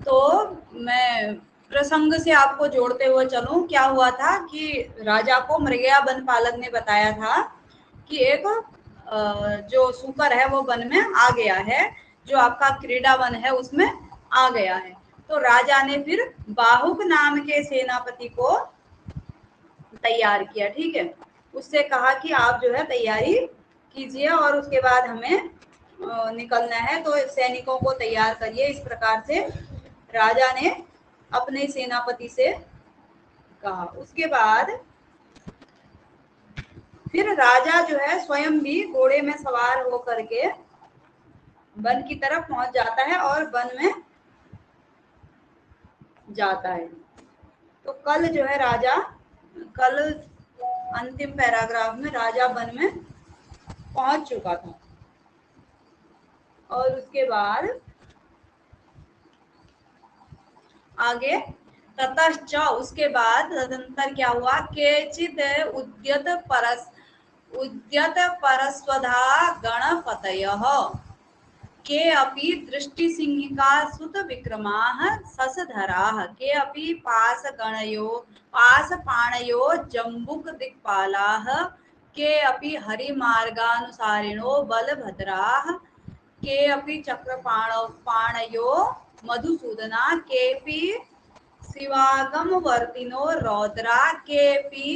तो मैं प्रसंग से आपको जोड़ते हुए चलूं। क्या हुआ था कि राजा को मृगया वन पालक ने बताया था कि एक जो सूकर है वो वन में आ गया है, जो आपका क्रीड़ा वन है उसमें आ गया है। तो राजा ने फिर बाहुक नाम के सेनापति को तैयार किया। ठीक है, उससे कहा कि आप जो है तैयारी कीजिए और उसके बाद हमें निकलना है, तो सैनिकों को तैयार करिए। इस प्रकार से राजा ने अपने सेनापति से कहा। उसके बाद फिर राजा जो है स्वयं भी घोड़े में सवार होकर के वन की तरफ पहुंच जाता है और वन में जाता है। तो कल जो है राजा, कल अंतिम पैराग्राफ में राजा वन में पहुंच चुका था। और उसके बाद आगे ततश्च, उसके बाद तदंतर क्या हुआ, केचिद उद्यत परस्वधा गणपतयः के अपि दृष्टिसिंहिका सुत विक्रमाः ससधराः के अपि पासपाणयो जम्बुक दिक्पालाः के अपि हरिमार्गानुसारिणो बलभद्राः के अपि चक्रपाणयो मधुसूदना केपि शिवागमवर्तिनो रौद्रा केपि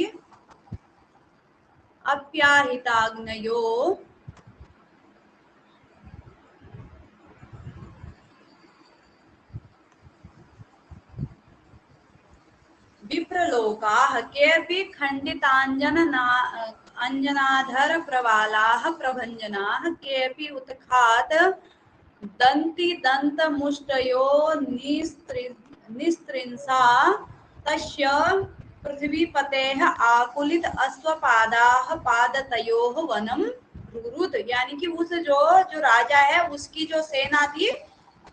अप्याहिताग्नयो विप्रलोकाः केऽपि अंजनाधर प्रवालाः प्रभंजनाः केऽपि उत्खात दंतिदंतमुष्टयो निस्त्रिंसा तस्य पृथ्वीपतेः आकुलित अश्वपादाः पादतयोः वनम रुरुद। यानी कि उस जो राजा है उसकी जो सेना थी,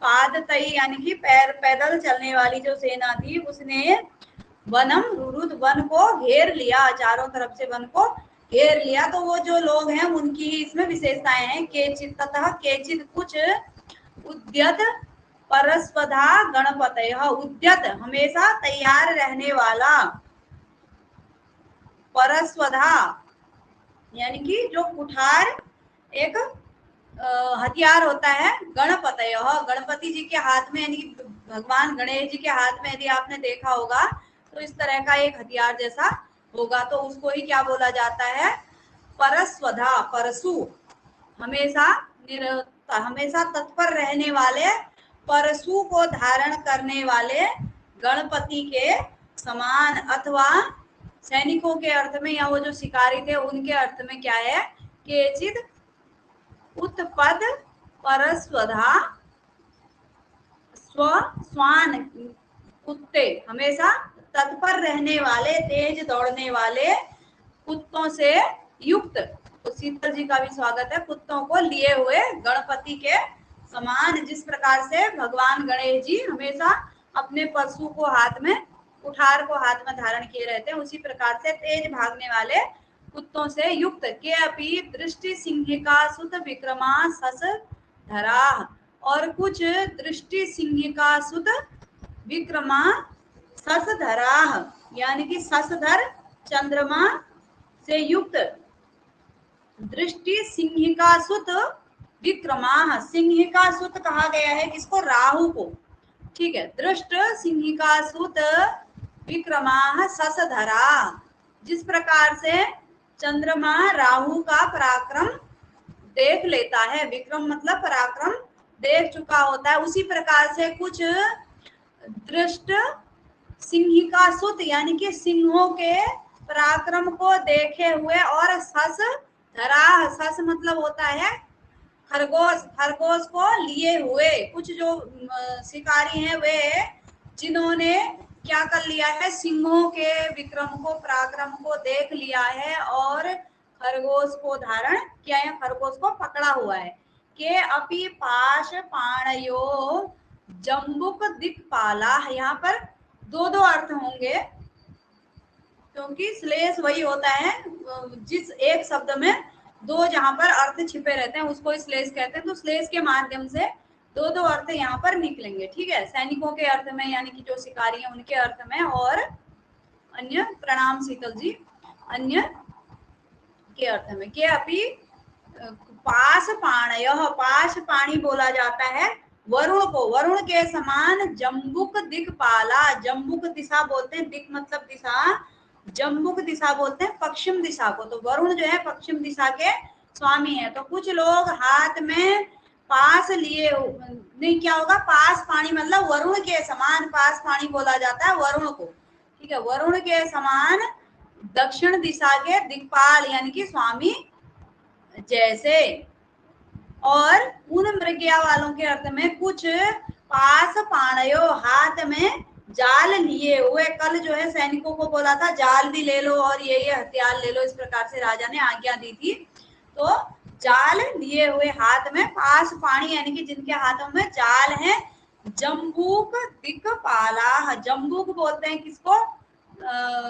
पादतई यानी कि पैदल चलने वाली जो सेना थी, उसने वनम रुरुद वन को घेर लिया, चारों तरफ से वन को घेर लिया। तो वो जो लोग हैं उनकी ही इसमें विशेषताएं हैं। केचित ततः केचित कुछ उद्यत परस्वधा गणपतय, उद्यत हमेशा तैयार रहने वाला, परस्वधा यानी कि जो कुठार एक हथियार होता है, गणपतय गणपति जी के हाथ में, यानी कि भगवान गणेश जी के हाथ में यदि आपने देखा होगा तो इस तरह का एक हथियार जैसा होगा, तो उसको ही क्या बोला जाता है, परस्वधा, परशु, हमेशा तत्पर रहने वाले, परशु को धारण करने वाले गणपति के समान। अथवा सैनिकों के अर्थ में या वो जो शिकारी थे उनके अर्थ में क्या है, केचिद उत्पद परस्वधा स्वान, कुत्ते, हमेशा तत्पर रहने वाले, तेज दौड़ने वाले कुत्तों से युक्त। तो शीतल जी का भी स्वागत है। कुत्तों को लिए हुए गणपति के समान, जिस प्रकार से भगवान गणेश जी हमेशा अपने परशु को हाथ में, कुठार को हाथ में धारण किए रहते हैं, उसी प्रकार से तेज भागने वाले कुत्तों से युक्त। के अपि दृष्टि सिंहिका सुत विक्रमा सस धरा, और कुछ दृष्टि सिंहिका सुत विक्रमा ससधरा यानी कि ससधर चंद्रमा से युक्त, दृष्टि सिंहिका सुत विक्रमा, सिंहिका सुत कहा गया है किसको, राहु को। ठीक है, दृष्ट सिंहिका सुत विक्रमा ससधरा, जिस प्रकार से चंद्रमा राहु का पराक्रम देख लेता है, विक्रम मतलब पराक्रम देख चुका होता है, उसी प्रकार से कुछ दृष्ट सिंहिका सुत यानी कि सिंहों के पराक्रम को देखे हुए और सस धरा, सस मतलब होता है खरगोश, खरगोश को लिए हुए कुछ जो शिकारी हैं वे, जिन्होंने क्या कर लिया है, सिंहों के विक्रम को, पराक्रम को देख लिया है और खरगोश को धारण किया है, खरगोश को पकड़ा हुआ है। के अपि पाश पाणयो जम्बुक दिक्पाला, यहाँ पर दो दो अर्थ होंगे क्योंकि श्लेष वही होता है, जिस एक शब्द में दो जहां पर अर्थ छिपे रहते हैं उसको श्लेष कहते हैं। तो श्लेष के माध्यम से दो दो अर्थ यहाँ पर निकलेंगे, ठीक है। सैनिकों के अर्थ में यानी कि जो शिकारी हैं उनके अर्थ में, और अन्य, प्रणाम शीतल जी, अन्य के अर्थ में। के अपि पास पाणयः, पास पाणी बोला जाता है वरुण को, वरुण के समान जम्बुक दिक्पाला, जम्बुक दिशा बोलते हैं, दिक मतलब दिशा, जम्बुक दिशा बोलते हैं पश्चिम दिशा को। तो वरुण जो है पश्चिम दिशा के स्वामी है। तो कुछ लोग हाथ में पास लिए, नहीं क्या होगा, पास पानी मतलब वरुण के समान, पास पानी बोला जाता है वरुण को, ठीक है। वरुण के समान दक्षिण दिशा के दिक्पाल यानी कि स्वामी जैसे। और उन मृगया वालों के अर्थ में कुछ पास पाणयो, हाथ में जाल लिए हुए। कल जो है सैनिकों को बोला था जाल भी ले लो और ये हथियार ले लो, इस प्रकार से राजा ने आज्ञा दी थी। तो जाल लिए हुए हाथ में, पास पाणी यानी कि जिनके हाथों में जाल है। जम्बूक दिक्पाला, जम्बूक बोलते हैं किसको,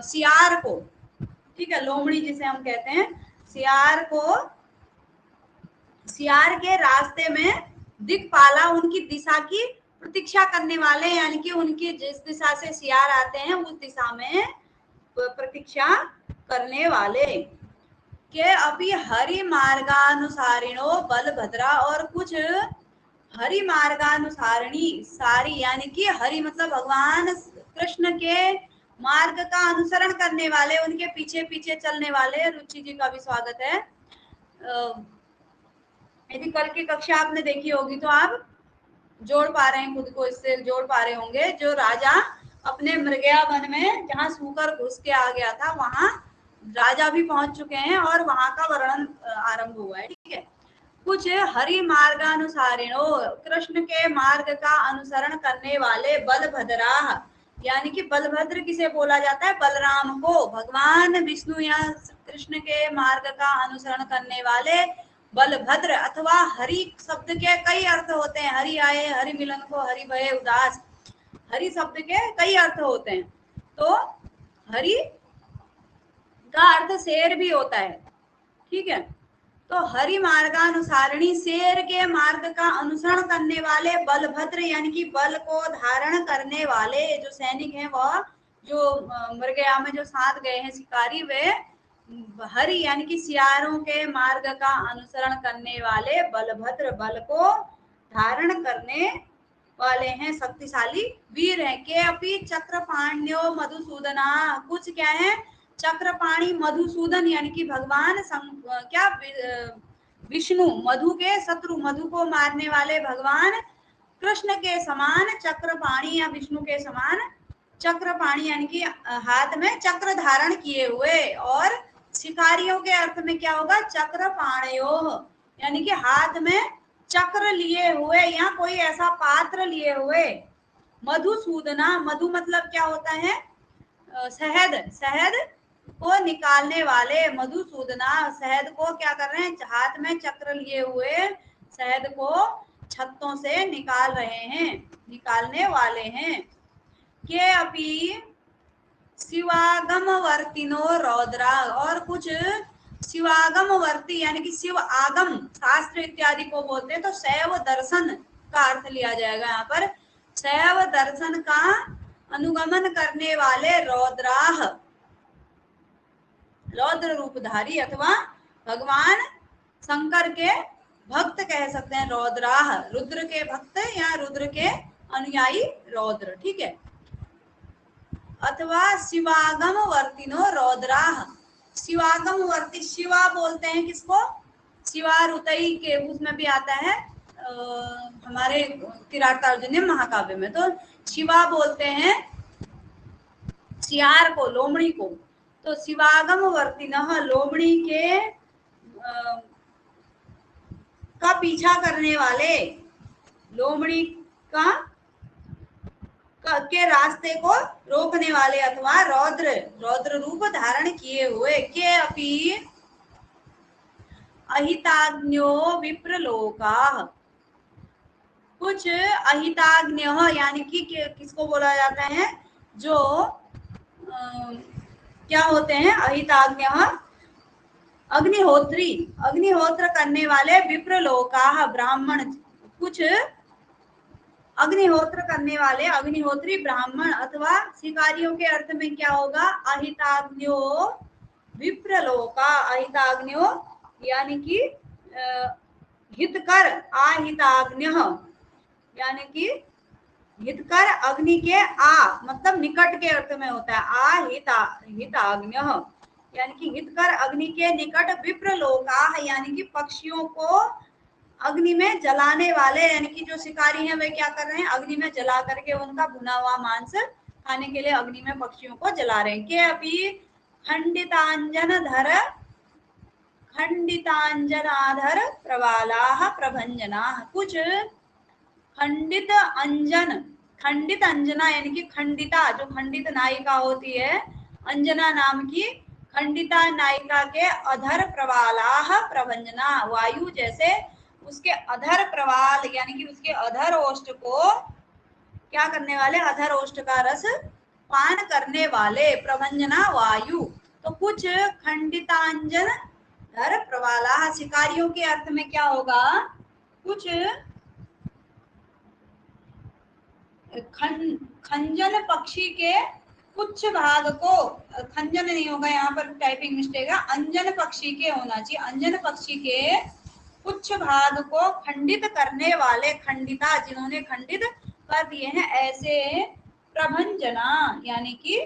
सियार को, ठीक है, लोमड़ी जिसे हम कहते हैं, सियार को, सियार के रास्ते में दिक्पाला उनकी दिशा की प्रतीक्षा करने वाले, यानी कि उनकी जिस दिशा से सियार आते हैं उस दिशा में प्रतीक्षा करने वाले। के अभी हरि मार्गानुसारिणो बलभद्रा, और कुछ हरि मार्गानुसारिणी, सारी यानी कि हरि मतलब भगवान कृष्ण के मार्ग का अनुसरण करने वाले, उनके पीछे पीछे चलने वाले। रुचि जी का भी स्वागत है। यदि कल की कक्षा आपने देखी होगी तो आप जोड़ पा रहे हैं, खुद को इससे जोड़ पा रहे होंगे। जो राजा अपने मृगया वन में जहाँ सूकर घुस के आ गया था, वहां राजा भी पहुंच चुके हैं और वहां का वर्णन आरंभ हुआ है, ठीक है। कुछ हरि मार्गानुसारिणो, कृष्ण के मार्ग का अनुसरण करने वाले, बलभद्रा यानी कि बलभद्र किसे बोला जाता है, बलराम को। भगवान विष्णु या कृष्ण के मार्ग का अनुसरण करने वाले बलभद्र, अथवा हरि शब्द के कई अर्थ होते हैं। हरि आए, हरि मिलन को, हरि भये उदास, हरि शब्द के कई अर्थ होते हैं। तो हरि का अर्थ शेर भी होता है, ठीक है। तो हरि मार्गानुसारिणी, शेर के मार्ग का अनुसरण करने वाले बलभद्र यानी कि बल को धारण करने वाले जो सैनिक हैं, वह जो मृगया में जो साथ गए हैं शिकारी, वे हरि यानी कि सियारों के मार्ग का अनुसरण करने वाले बलभद्र, बल को धारण करने वाले हैं, शक्तिशाली वीर हैं। के अपि चक्रपाण्यो मधुसूदना, कुछ क्या है, चक्रपाणी मधुसूदन यानी कि भगवान क्या विष्णु, मधु के शत्रु, मधु को मारने वाले भगवान कृष्ण के समान चक्रपाणी या विष्णु के समान चक्रपाणी यानी कि हाथ में चक्र धारण किए हुए। और शिकारियों के अर्थ में क्या होगा, चक्रपाणयो यानी कि हाथ में चक्र लिए हुए या कोई ऐसा पात्र लिए हुए। मधुसूदना, मधु मतलब क्या होता है, शहद, शहद को निकालने वाले। मधुसूदना, शहद को क्या कर रहे हैं, हाथ में चक्र लिए हुए शहद को छत्तों से निकाल रहे हैं, निकालने वाले हैं। के अपि शिवागम वर्तिनो रौद्रा, और कुछ शिवागम वर्ती यानी कि शिव आगम, शास्त्र इत्यादि को बोलते हैं। तो शैव दर्शन का अर्थ लिया जाएगा यहाँ पर। शैव दर्शन का अनुगमन करने वाले रौद्राह, रौद्र रूपधारी अथवा भगवान शंकर के भक्त कह सकते हैं रौद्राह, रुद्र के भक्त या रुद्र के अनुयायी रौद्र, ठीक है। अथवा शिवागम वर्तिनो रौद्राह, शिवागम वर्ती, शिवा बोलते हैं किसको, शिवा रुतई के उसमें भी आता है हमारे किरातार्जुनीय महाकाव्य में। तो शिवा बोलते हैं सियार को, लोमड़ी को। तो शिवागम वर्तिनः, लोमड़ी के का पीछा करने वाले, लोमड़ी का के रास्ते को रोकने वाले, अथवा रौद्र, रौद्र रूप धारण किए हुए। के अपि अहिताग्न्यो विप्रलोका, कुछ अहिताग्न्य यानी कि किसको बोला जाता है, जो क्या होते हैं अहिताग्न्य, अग्निहोत्री, अग्निहोत्र करने वाले विप्रलोका ब्राह्मण। कुछ अग्निहोत्र करने वाले, अग्निहोत्री ब्राह्मण अथवा शिकारियों के अर्थ में क्या होगा? अहिताग्न्यो विप्रलोका, अहिताग्न्यो यानी कि हितकर, अहिताग्न्य यानी कि हितकर, अग्नि के आ मतलब निकट के अर्थ में होता है, हिताग्न्य यानी कि हितकर, अग्नि के निकट, विप्रलोका यानी कि पक्षियों को अग्नि में जलाने वाले, यानी कि जो शिकारी हैं वे क्या कर रहे हैं? अग्नि में जला करके उनका भुना हुआ मांस खाने के लिए अग्नि में पक्षियों को जला रहे हैं। के अभी खंडितांजनाधर प्रवालाः प्रभंजनाः, कुछ खंडित अंजन, खंडित अंजना यानी कि खंडिता, जो खंडित नायिका होती है, अंजना नाम की खंडिता नायिका के अधर प्रवालाः प्रभंजना, वायु जैसे उसके अधर प्रवाल यानी कि उसके अधर ओष्ठ को क्या करने वाले? अधर ओष्ठ का रस पान करने वाले, प्रभंजना वायु। तो कुछ खंडितांजन धर प्रवाला, शिकारियों के अर्थ में क्या होगा? कुछ खंजन पक्षी के कुछ भाग को, खंजन नहीं होगा यहाँ पर, टाइपिंग मिस्टेक है, अंजन पक्षी के होना चाहिए, अंजन पक्षी के कुछ भाग को खंडित करने वाले, खंडिता जिन्होंने खंडित कर दिए हैं, ऐसे प्रभंजना यानी कि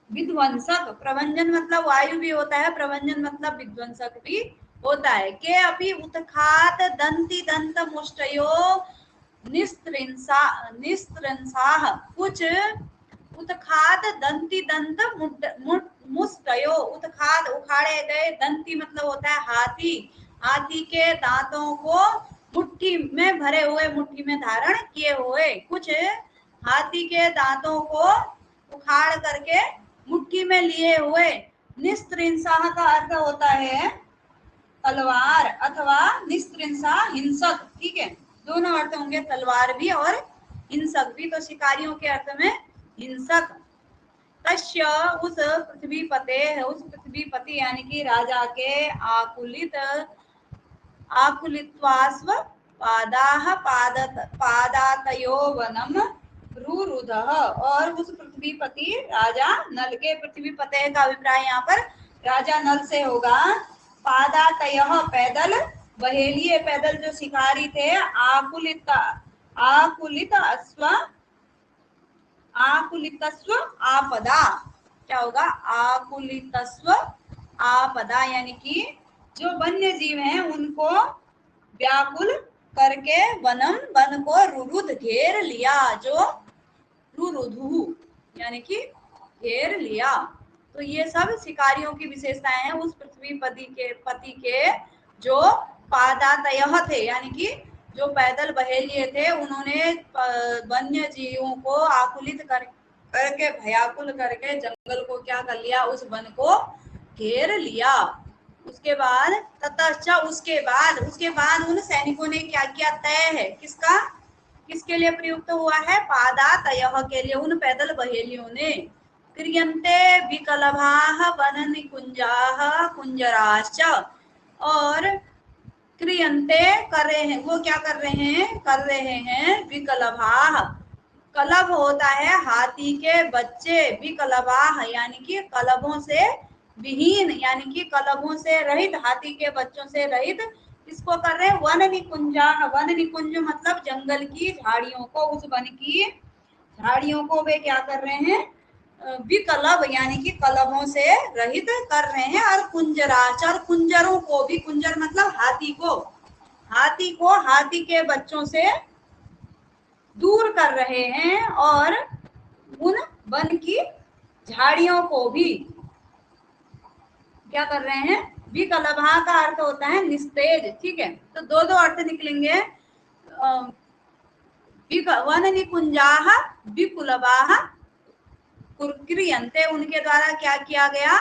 विध्वंसक। प्रभंजन मतलब वायु भी होता है, प्रभंजन मतलब विध्वंसक भी होता है। के अपि उत्खात दंती दंत मुष्टयो निस्त्रंसाः, कुछ उत्खात दंती दंत मुष्टयो, उत्खात उखाड़े गए, दंती मतलब होता है हाथी, हाथी के दांतों को मुट्ठी में भरे हुए, मुट्ठी में धारण किए हुए, कुछ हाथी के दांतों को उखाड़ करके मुट्ठी में लिए हुए। निस्त्रिंसाह का अर्थ होता है तलवार अथवा निस्त्रिंसा हिंसक, ठीक है, दोनों अर्थ होंगे, तलवार भी और हिंसक भी। तो शिकारियों के अर्थ में हिंसक। तस्य उस पृथ्वीपते, उस पृथ्वीपति यानी कि राजा के आकुलित्वास्व पादाः पादातयो वनम रुरुधः, और उस पृथ्वीपति राजा नल के, पृथ्वीपते का अभिप्राय यहाँ पर राजा नल से होगा। पादातयः पैदल, बहेलिए पैदल जो शिकारी थे, आकुलितस्व आपदा, क्या होगा? आकुलितस्व आपदा यानी कि जो वन्य जीव हैं उनको व्याकुल करके वनम, वन को रुरुध घेर लिया, जो रुरुधु यानी कि घेर लिया। तो ये सब शिकारियों की विशेषताएं हैं उस पृथ्वीपति के जो पादातयः थे, यानी कि जो पैदल बहेलिए थे, उन्होंने वन्य जीवों को आकुलित करके, भयाकुल करके जंगल को क्या कर लिया? उस वन को घेर लिया। उसके बाद ततश्च, उसके बाद उन सैनिकों ने क्या किया? तय है किसका, किसके लिए प्रयुक्त हुआ है? पादातयः के लिए, उन पैदल बहेलियों ने। क्रियन्ते विकलभाः वननिकुञ्जाः कुञ्जराश्च, और क्रियन्ते कर रहे हैं, वो क्या कर रहे हैं विकलभाः, कलभ होता है हाथी के बच्चे, विकलभाः यानी कि कलभों से विहीन, यानी कि कलभों से रहित, हाथी के बच्चों से रहित, इसको कर रहे हैं वन निकुंजाः, वन निकुंज मतलब जंगल की झाड़ियों को, उस वन की झाड़ियों को वे क्या कर रहे हैं? विकलभ यानी कि कलभों से रहित कर रहे हैं। और कुंजराच, और कुंजरों को भी, कुंजर मतलब हाथी को, हाथी के बच्चों से दूर कर रहे हैं, और उन वन की झाड़ियों को भी क्या कर रहे हैं? विकलभा का अर्थ होता है निस्तेज, ठीक है। तो दो दो अर्थ निकलेंगे। वन निकुंजाः विकुलभाः क्रियन्ते, उनके द्वारा क्या किया गया?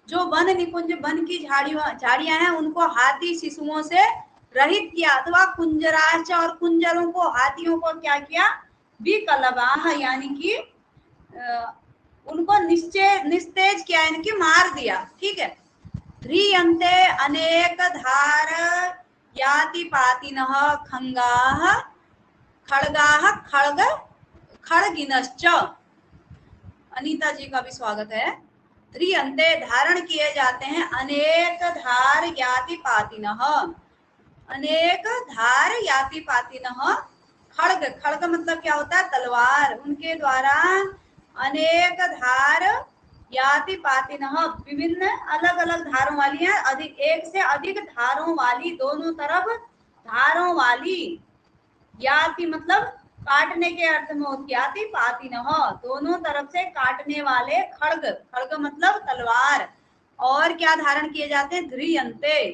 जो वन निकुंज, वन की झाड़ियां हैं, उनको हाथी शिशुओं से रहित किया, अथवा कुंजराच, और कुंजरों को, हाथियों को क्या किया? विकलभाः यानी कि उनको निस्तेज किया, यानी कि मार दिया, ठीक है। ह्रियन्ते अनेक धार याति पातिनः खंगाः खड़गाः खड़ग खड़गिनश्च, अनीता जी का भी स्वागत है। ध्रियन्ते धारण किए जाते हैं अनेक धार याति पातिनः, अनेक धार याति पातिनः। खड़ग, खड़ग मतलब क्या होता है? तलवार, उनके द्वारा अनेक धार याति पातिनः, विभिन्न अलग अलग धारों वाली है, अधिक एक से अधिक धारों वाली, दोनों तरफ धारों वाली। याति मतलब काटने के अर्थ में होती, याति पातिनः दोनों तरफ से काटने वाले। खड़ग, खड़ग मतलब तलवार। और क्या धारण किए जाते हैं? ध्रियन्ते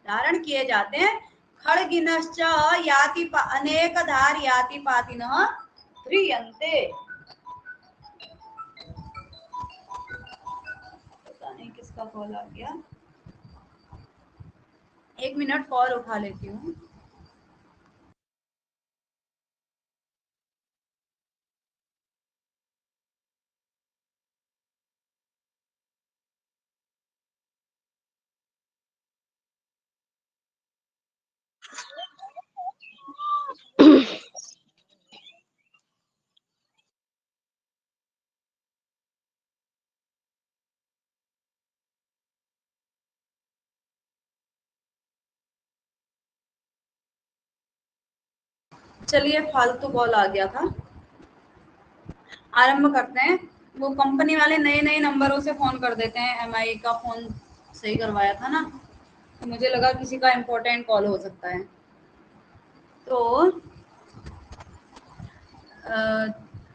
धारण किए जाते हैं। खड़गिनश्च याति अनेक धार याति पातिनः ध्रियन्ते। पता नहीं किसका कॉल आ गया, 1 मिनट कॉल उठा लेती हूँ। चलिए, फालतू कॉल आ गया था, आरंभ करते हैं। वो कंपनी वाले नए नए नंबरों से फोन कर देते हैं, एमआई का फोन सही करवाया था ना, तो मुझे लगा किसी का इम्पोर्टेंट कॉल हो सकता है। तो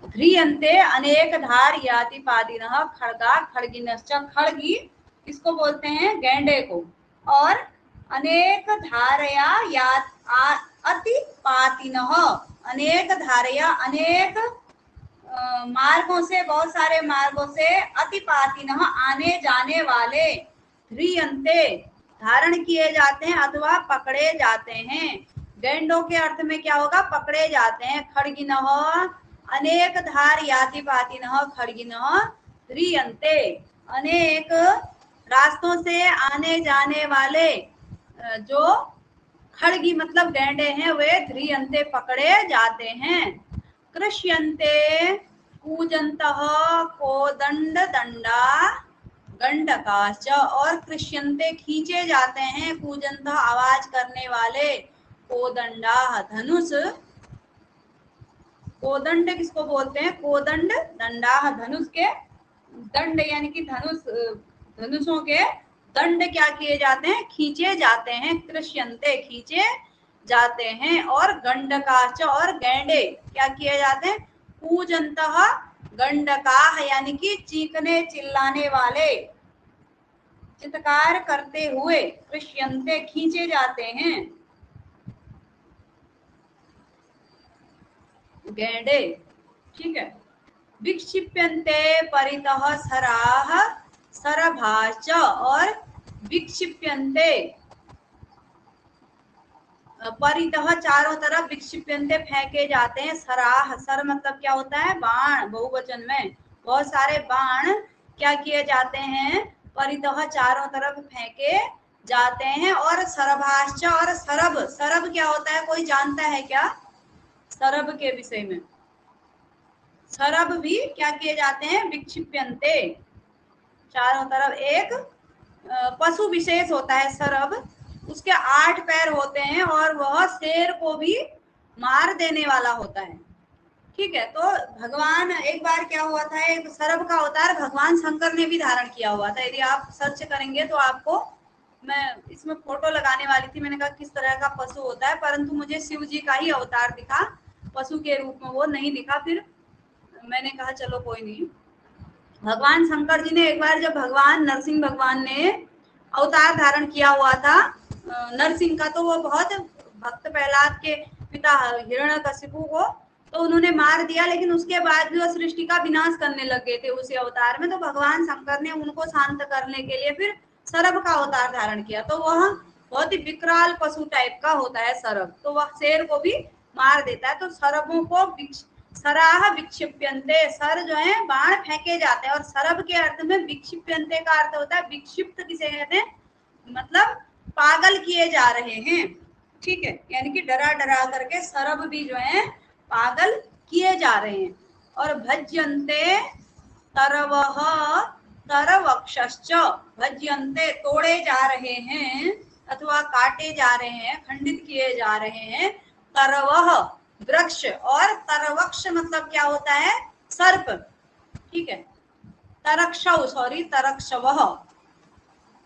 ध्रियन्ते अनेक धार याति पातिनः खड़गा खड़गिनश्च, खड़गी इसको बोलते हैं गैंडे को, और अनेक धारया या अति पातिनः, अनेक धारया अनेक मार्गों से, बहुत सारे मार्गों से, अति पातिनः आने जाने वाले, ध्रियन्ते धारण किए जाते हैं अथवा पकड़े जाते हैं। गैंडों के अर्थ में क्या होगा? पकड़े जाते हैं। खड़गिनः अनेक धार याति पातिनः खड़गिनः ध्रियन्ते, अनेक रास्तों से आने जाने वाले जो खड़गी मतलब गैंडे हैं, वे ध्रियन्ते पकड़े जाते हैं। कृष्यन्ते कूजन्तः कोदंड दंडा गंडकाश्च, और कृष्यन्ते खींचे जाते हैं, कूजन्तः आवाज करने वाले, कोदंडा धनुष। कोदंड किसको बोलते हैं? कोदंड दंडा धनुष के दंड, यानी कि धनुष, धनुषों के दंड क्या किए जाते हैं? खींचे जाते हैं। कृष्यन्ते खींचे जाते हैं। और गंडकाश्च और गैंडे क्या किए जाते हैं? कूजन्तः गंडकाः, यानी कि चीखने चिल्लाने वाले, चित्कार करते हुए कृष्यन्ते खींचे जाते हैं गैंडे। ठीक है। विक्षिप्यन्ते परितः सराः सरभाश्च, और विक्षिप्यन्ते परितः चारों तरफ, विक्षिप्यन्ते फेंके जाते हैं, सराह, सर मतलब क्या होता है? बाण, बहुवचन में बहुत सारे बाण क्या किए जाते हैं? परितः चारों तरफ फेंके जाते हैं। और सरभाश्च, और सरब, सरब क्या होता है? कोई जानता है क्या सरब के विषय में? सरब भी क्या किए जाते हैं? विक्षिप्यन्ते, चारों तरफ। एक पशु विशेष होता है सरब, उसके 8 पैर होते हैं और वह शेर को भी मार देने वाला होता है। ठीक है। तो भगवान, एक बार क्या हुआ था, एक सरब का अवतार भगवान शंकर ने भी धारण किया हुआ था। यदि आप सर्च करेंगे तो आपको, मैं इसमें फोटो लगाने वाली थी, मैंने कहा किस तरह का पशु होता है, परंतु मुझे शिव जी का ही अवतार दिखा, पशु के रूप में वो नहीं दिखा। फिर मैंने कहा चलो कोई नहीं। भगवान शंकर जी ने एक बार, जब भगवान नरसिंह भगवान ने अवतार धारण किया हुआ था नरसिंह का, तो वो बहुत भक्त प्रहलाद के पिता हिरण्यकशिपु को तो उन्होंने मार दिया, लेकिन उसके बाद भी वो सृष्टि का विनाश करने लगे थे उसी अवतार में। तो भगवान शंकर ने उनको शांत करने के लिए फिर सरब का अवतार धारण किया। तो वह बहुत ही विकराल पशु टाइप का होता है सरब, तो वह शेर को भी मार देता है। तो सरबों को सराह विक्षिप्यन्ते, सर जो है बाण फेंके जाते हैं। और सरब के अर्थ में विक्षिप्यन्ते का अर्थ होता है विक्षिप्त, किसे कहते हैं? मतलब पागल किए जा रहे हैं। ठीक है, यानी कि डरा डरा करके सरब भी जो है पागल किए जा रहे हैं। और भज्यन्ते तरवह तरवक्षश्च, भज्यन्ते तोड़े जा रहे हैं अथवा काटे जा रहे हैं, खंडित किए जा रहे हैं, तरवह वृक्ष, और तरवक्ष मतलब क्या होता है, सर्प, ठीक है, तरक्षव सॉरी तरक्षवः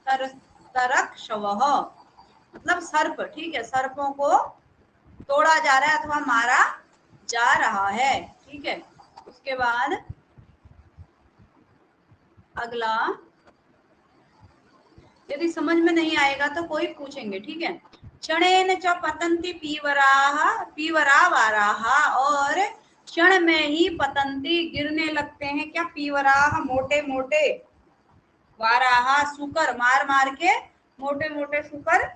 तरक्षवः मतलब सर्प, ठीक है, सर्पों को तोड़ा जा रहा है अथवा मारा जा रहा है, ठीक है। उसके बाद अगला, यदि समझ में नहीं आएगा तो कोई पूछेंगे, ठीक है। क्षणेन च पतंती पीवरा वाराह, और क्षण में ही पतंती गिरने लगते हैं, क्या, पीवराह मोटे मोटे, वाराह सुकर, मार मार के मोटे मोटे सुकर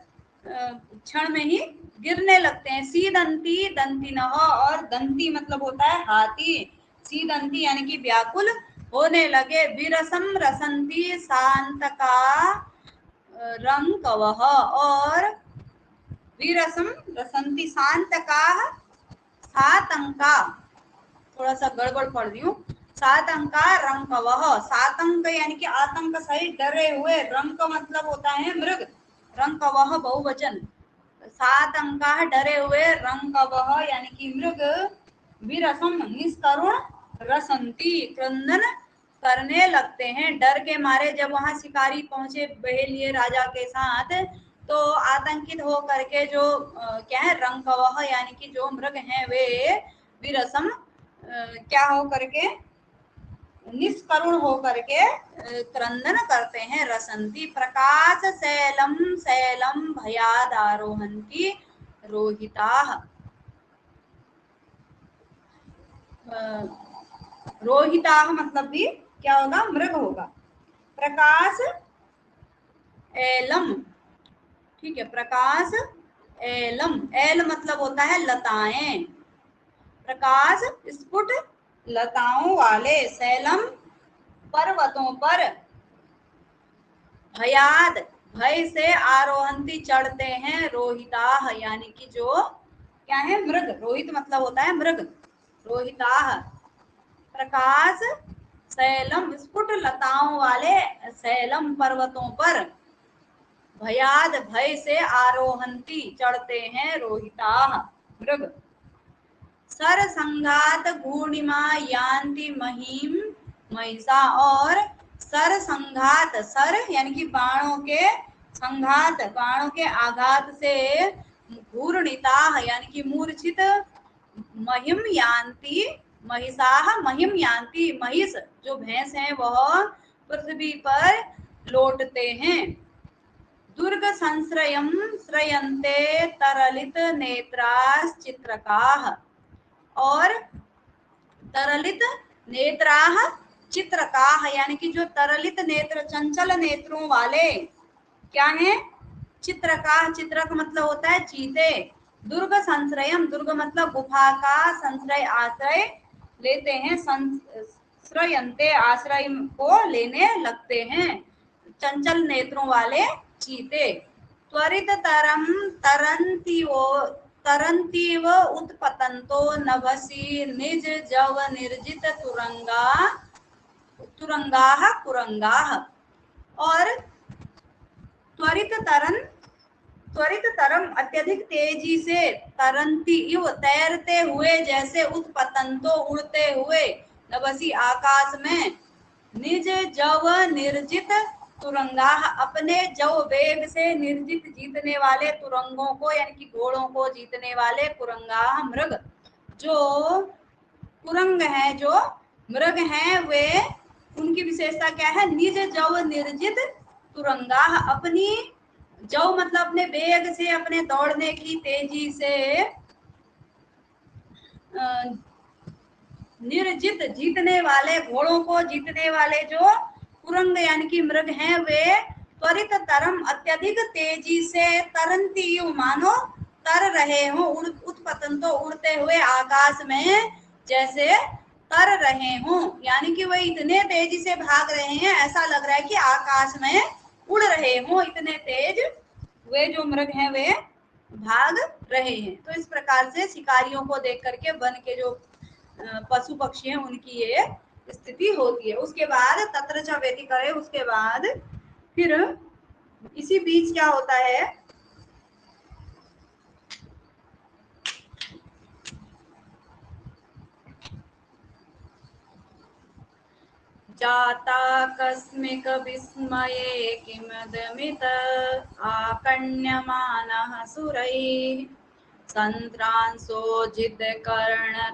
क्षण में ही गिरने लगते हैं। सीदंती दंतिनः, और दंती मतलब होता है हाथी, सीदंती यानी कि व्याकुल होने लगे। विरसम रसंती शांतका रंकवः, और विरसम रसंती शांतका सातंका, थोड़ा सा गड़बड़ पढ़ रही हूँ, सातंका रंकवः, सातंक यानी कि आतंक सहित डरे हुए, रंक मतलब होता है मृग, रंकवः बहुवचन, सातंका डरे हुए, रंकवः यानी कि मृग, विरसम निष्करुण, रसंती क्रंदन करने लगते हैं। डर के मारे जब वहां शिकारी पहुंचे बहेलिए राजा के साथ, तो आतंकित हो करके जो क्या है, रंकवः यानी कि जो मृग हैं वे विरसम क्या हो करके, निष्करुण हो करके क्रंदन करते हैं। रसंती प्रकाश शैलम शैलम भयाद आरोहंती रोहिताः, रोहिताः मतलब भी क्या होगा, मृग होगा। प्रकाश एलम, ठीक है, प्रकाश एलम, एल मतलब होता है लताएं, प्रकाश स्फुट लताओं वाले, शैलम पर्वतों पर, भयाद भय से, आरोहंती चढ़ते हैं, रोहिताः यानी कि जो क्या है, मृग, रोहित मतलब होता है मृग, रोहिताः प्रकाश शैलम स्फुट लताओं वाले शैलम पर्वतों पर, भयाद भय से, आरोहंती चढ़ते हैं, रोहिताः मृग। सर संघात घूर्णिमा यान्ति महीम महिषा, और सर संघात, सर यानी कि बाणों के संघात, बाणों के आघात से, घूर्णिता यानी कि मूर्छित, महिम यान्ति महिषाः, महिम यान्ति महिष जो भैंस हैं वह पृथ्वी पर लौटते हैं। दुर्ग संश्रयम श्रयन्ते तरलित नेत्राश्चित्रकाः, और तरलित नेत्राः चित्रकाः यानी कि जो तरलित नेत्र, चंचल नेत्रों वाले क्या है, चित्रकाः, चित्रक मतलब होता है चीते। दुर्ग संश्रयम, दुर्ग मतलब गुफा का, संश्रय आश्रय लेते हैं, श्रयन्ते आश्रय को लेने लगते हैं, चंचल नेत्रों वाले चीते। त्वरित तरम तरंतीव उत्पतंतो नभसी निज जव निर्जित तुरंगाः कुरंगाः, और त्वरित तरम अत्यधिक तेजी से, तरंती इव तैरते हुए जैसे, उत्पतंतो उड़ते हुए, नभसी आकाश में, निज जव निर्जित तुरंगाः अपने जव वेग से निर्जित जीतने वाले तुरंगों को, यानी कि घोड़ों को जीतने वाले, कुरंगाः मृग, जो कुरंग है, जो मृग हैं वे, उनकी विशेषता क्या है, निज जव निर्जित तुरंगाः अपनी जव मतलब अपने वेग से, अपने दौड़ने की तेजी से, निर्जित जीतने वाले, घोड़ों को जीतने वाले जो कुरंग यानी कि मृग हैं वे, त्वरित तरम अत्यधिक तेजी से, तरंती मानो तर रहे हो, उत्पतन तो उड़ते हुए आकाश में जैसे तर रहे हो, यानी कि वे इतने तेजी से भाग रहे हैं, ऐसा लग रहा है कि आकाश में उड़ रहे हो, इतने तेज वे जो मृग हैं वे भाग रहे हैं। तो इस प्रकार से शिकारियों को देख करके वन के जो पशु पक्षी हैं उनकी ये स्थिति होती है। उसके बाद तत्र च व्यतिकरे, उसके बाद फिर इसी बीच क्या होता है, जाताकस्मिक विस्मये किमदमित आकण्यमानः सुरैः सन्त्रांसोजित कर्णतालचलनात्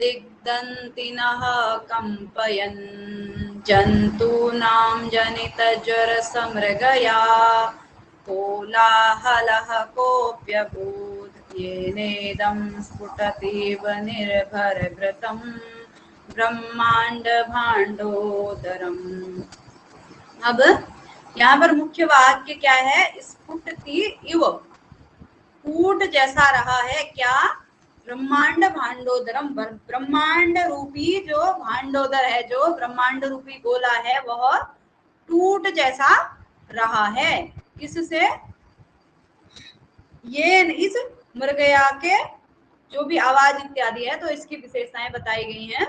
दिग्दन्तिनः कम्पयन् जन्तूनां जनितज्वरसमृगया कोलाहलः कोऽप्यभूत् येनेदं स्फुटतीव निर्भरभृतं ब्रह्माण्डभाण्डोदरम्। अब यहाँ पर मुख्य वाक्य क्या है, स्फुटति इव, फूट जैसा रहा है क्या, ब्रह्मांड भांडोदरम, ब्रह्मांड रूपी जो भांडोदर है, जो ब्रह्मांड रूपी गोला है, वह टूट जैसा रहा है। किससे, ये इस मृगया के जो भी आवाज इत्यादि है, तो इसकी विशेषताएं बताई गई हैं।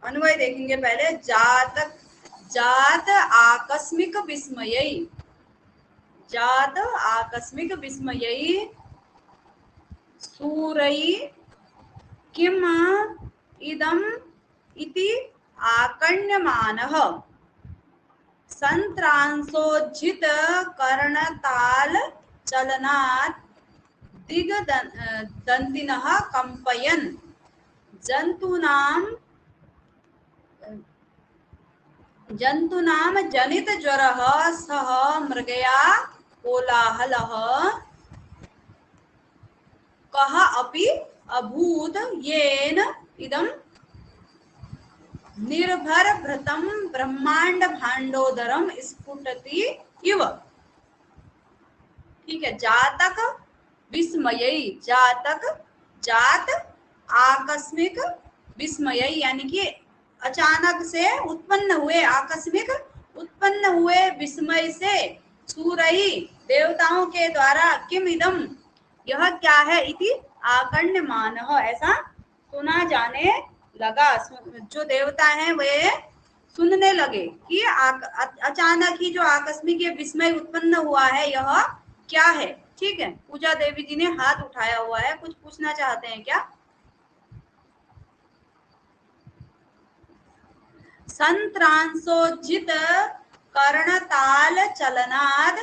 अन्वय देखेंगे पहले। जात आकस्मिक विस्मयी, जात आकस्मिक विस्मयी सूरई किम इदम इति आकण्यमानः संत्रांसोज्झित कर्णताल चलनात् दिग्दन्तिनः कंपयन् जन्तूनां जनित ज्वरः सह मृगया कोलाहलः कः अपि अभूत् येन इदं निर्भरभृतं ब्रह्मांड भांडोदरम स्फुटति इव। ठीक है। जातक विस्मयी, जातक, जात आकस्मिक, विस्मयी यानी कि अचानक से उत्पन्न हुए, आकस्मिक उत्पन्न हुए विस्मय से, सूरई देवताओं के द्वारा, किम इदम यह क्या है, इति आकण्यमानः ऐसा सुना जाने लगा। जो देवता हैं वे सुनने लगे कि अचानक ही जो आकस्मिक ये विस्मय उत्पन्न हुआ है, यह क्या है। ठीक है। पूजा देवी जी ने हाथ उठाया हुआ है, कुछ पूछना चाहते हैं क्या। संत्रांसोज्झित कर्णताल चलनाद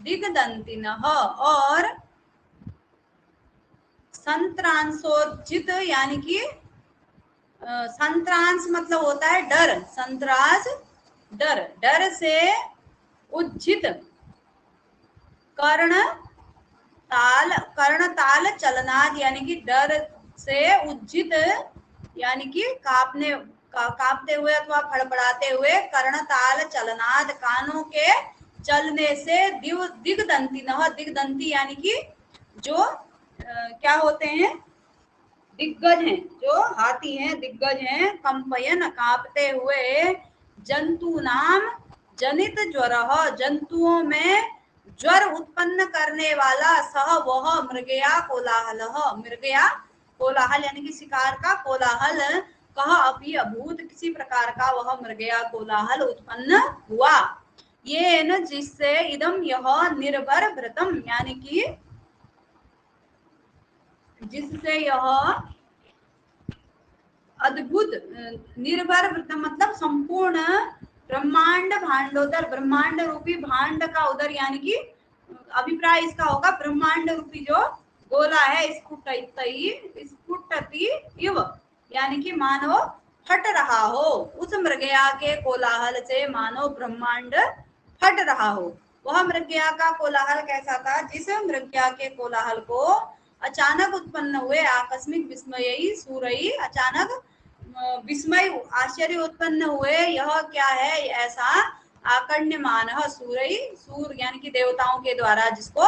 दिग्दन्तिनः, और संत्रांसोज्झित यानी कि संत्रांस मतलब होता है डर, संत्रास डर, डर से उज्झित, कर्णताल चलनाद यानी कि डर से उज्झित यानी कि कांपते हुए अथवा फड़फड़ाते हुए, कर्णताल चलनाद कानों के चलने से, दिग्दंतिनः, दिग्दंती यानी कि जो क्या होते हैं, दिग्गज हैं, जो हाथी हैं, दिग्गज हैं, कंपयन कांपते हुए, जंतु नाम जनित ज्वरः जंतुओं में ज्वर उत्पन्न करने वाला, सह वह मृगया कोलाहलः, मृगया कोलाहल यानी कि शिकार का कोलाहल, कह अपि अभूत किसी प्रकार का वह मृगया कोलाहल उत्पन्न हुआ, ये न जिससे, इदम यह, निर्भर भृतम यानी कि जिससे यह अद्भुत, निर्भर वृत्तम मतलब संपूर्ण, ब्रह्मांड भांडोदर ब्रह्मांड रूपी भांड का उदर यानी कि अभिप्राय इसका होगा ब्रह्मांड रूपी जो गोला है, स्फुटति इव यानी कि मानो फट रहा हो, उस मृगया के कोलाहल से मानो ब्रह्मांड फट रहा हो। वह मृगया का कोलाहल कैसा था, जिस मृगया के कोलाहल को अचानक उत्पन्न हुए आकस्मिक विस्मयी सूरई, अचानक विस्मय आश्चर्य उत्पन्न हुए, यह क्या है, ऐसा आकण्यमान सूरई, सूर यानी कि देवताओं के द्वारा जिसको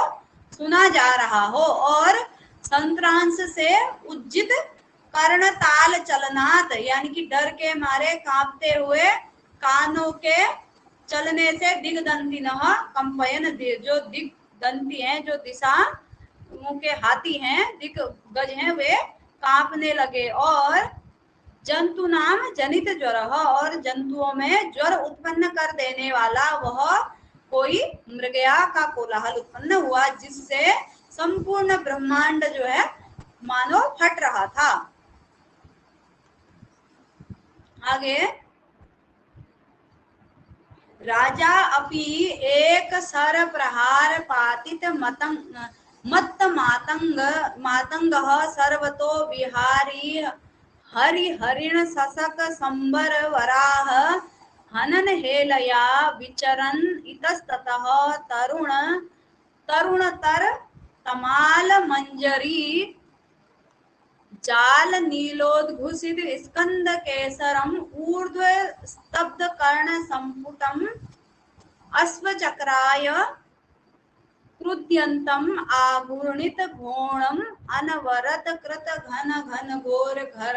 सुना जा रहा हो, और संत्रांश से उज्जित कर्ण ताल चलनात यानी कि डर के मारे कांपते हुए कानों के चलने से दिग्दंतिनः कंपयन, जो दिग्दंती हैं, जो दिशा के हाथी हैं, दिग्गज हैं, वे कांपने लगे। और जंतु नाम जनित ज्वर, और जंतुओं में ज्वर उत्पन्न कर देने वाला वह कोई मृगया का कोलाहल उत्पन्न हुआ, जिससे संपूर्ण ब्रह्मांड जो है मानो फट रहा था। आगे, राजा अपि एक सर प्रहार पातित मत्त मातंग सर्वतो विहारी हरि हरिण ससक संबर वराह हनन हेलया विचरन इतस्ततः तरुणतर तमाल मंजरी जाल नीलोद्घुसित स्कंद केसरम ऊर्ध्व स्तब्ध कर्ण संपुटम अश्वचक्राय क्रुद्यन्तम आघूर्णित घोणम अनवरत कृत घन घन घोर घर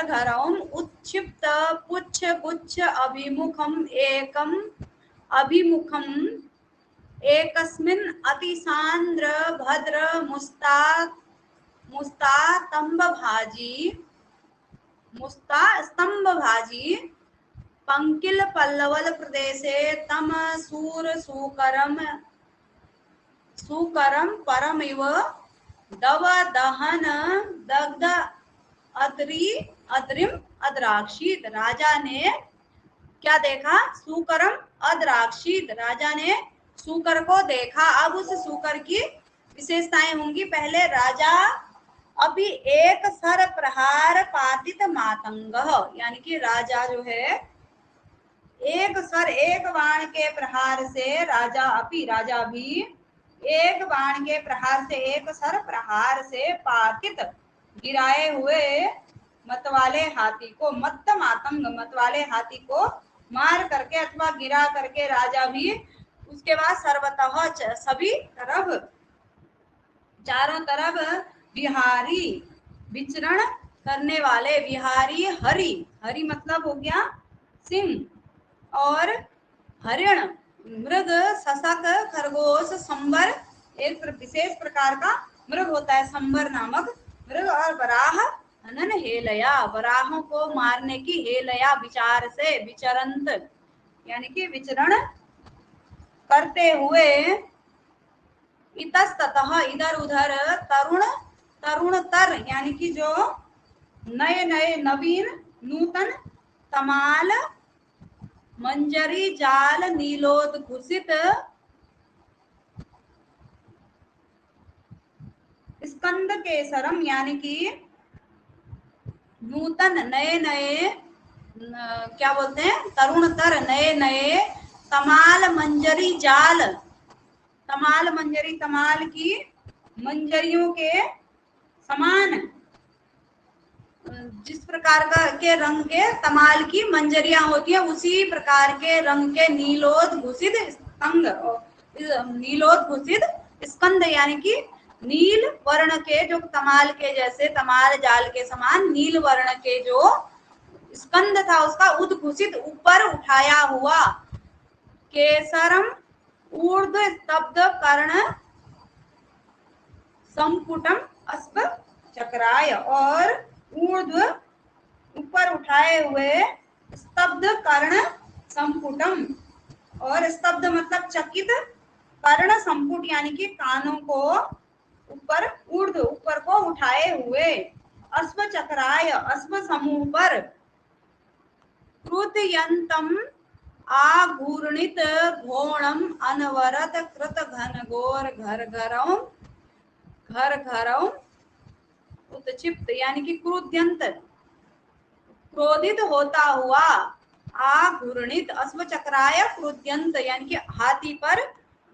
घरौम उत्क्षिप्त पुच्छ गुच्छ अभिमुखम एकस्मिन् अतिसान्द्र भद्र स्तंभ भाजी पंकिल पल्लवल प्रदेशे तम सूर सुकरम परम इव दव दहन दग्ध अद्रिम अद्राक्षित। राजा ने क्या देखा? सुकरम अद्राक्षित। राजा ने सुकर को देखा। अब उस सुकर की विशेषताएं होंगी। पहले, राजा अभी एक सर प्रहार पातित मातंग, यानी कि राजा जो है एक सर, एक बाण के प्रहार से, राजा भी एक बाण के प्रहार से, एक सर प्रहार से पातित गिराए हुए मतवाले हाथी को, मत्त मातंग मतवाले हाथी को मार करके अथवा गिरा करके राजा भी उसके बाद सर्वतः सभी तरफ, चारों तरफ विहारी विचरण करने वाले, विहारी हरि, हरि मतलब हो गया सिंह, और हरिण मृग, ससक खरगोश, संबर एक विशेष प्रकार का मृग होता है, संबर नामक मृग, और वराह हनन हेलया, वराहों को मारने की, हेलया विचार से, विचरंत यानी कि विचरण करते हुए, इतस्ततः इधर उधर, तरुणतर यानी कि जो नए नए नवीन नूतन तमाल मंजरी जाल नीलोद्घुसित स्कंद केसरम यानी कि नूतन नए नए क्या बोलते हैं, तरुणतर नए नए तमाल मंजरी जाल, तमाल मंजरी, तमाल की मंजरियों के समान, जिस प्रकार का के रंग के तमाल की मंजरियां होती है, उसी प्रकार के रंग के नीलोद्घुसित स्कंद, नीलोद्घुसित स्कंद यानी कि नील वर्ण के, जो तमाल के जैसे, तमाल जाल के समान नील वर्ण के जो स्कंद था, उसका उद्घुसित ऊपर उठाया हुआ, केसरम ऊर्ध्व स्तब्ध कर्ण संपुटम अस्प चक्राय, और ऊर्ध्व ऊपर उठाए हुए, स्तब्ध कर्ण संपुटम, और स्तब्ध मतलब चकित, कर्ण संपुट यानी कि कानों को ऊपर, ऊर्ध्व ऊपर को उठाए हुए, अस्प चक्राय अस्प समूह पर, क्रुद्धयन्तम आघूर्णित घोणम अनवरत कृत घनघोर घर घरौं उत्क्षिप्त यानी कि क्रुद्यंत क्रोधित होता हुआ, आघूर्णित अश्व चक्राय क्रुद्यंत यानी कि हाथी पर,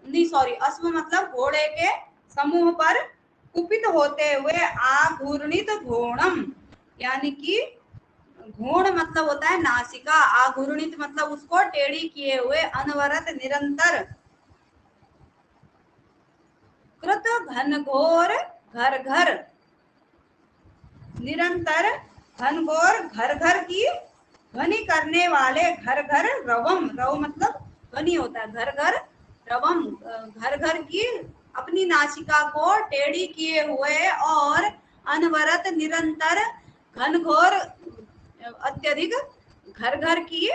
नहीं सॉरी, अश्व मतलब घोड़े के समूह पर कुपित होते हुए, आघूर्णित घोणम यानी कि घोण मतलब होता है नासिका, आघूर्णित मतलब उसको टेढ़ी किए हुए, अनवरत निरंतर, कृत घनघोर घर निरंतर घनघोर घर की ध्वनि करने वाले घर घर रवम, रव मतलब ध्वनि होता है, घर घर रवम, घर घर की अपनी नासिका को टेढ़ी किए हुए और अनवरत निरंतर घनघोर अत्यधिक घर घर की